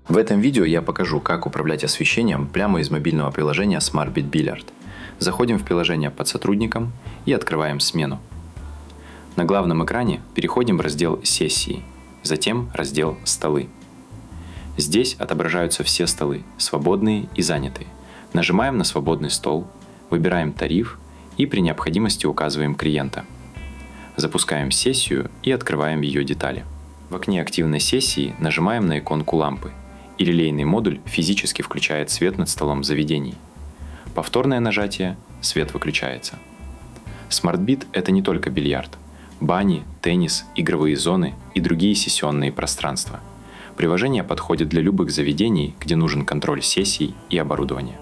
В этом видео я покажу, как управлять освещением прямо из мобильного приложения SmartBit Billiard. Заходим в приложение под сотрудником и открываем смену. На главном экране переходим в раздел «Сессии», затем раздел «Столы». Здесь отображаются все столы, свободные и занятые. Нажимаем на свободный стол, выбираем тариф и при необходимости указываем клиента. Запускаем сессию и открываем ее детали. В окне активной сессии нажимаем на иконку лампы, и релейный модуль физически включает свет над столом заведений. Повторное нажатие – свет выключается. SmartBit – это не только бильярд. Бани, теннис, игровые зоны и другие сессионные пространства. Приложение подходит для любых заведений, где нужен контроль сессий и оборудования.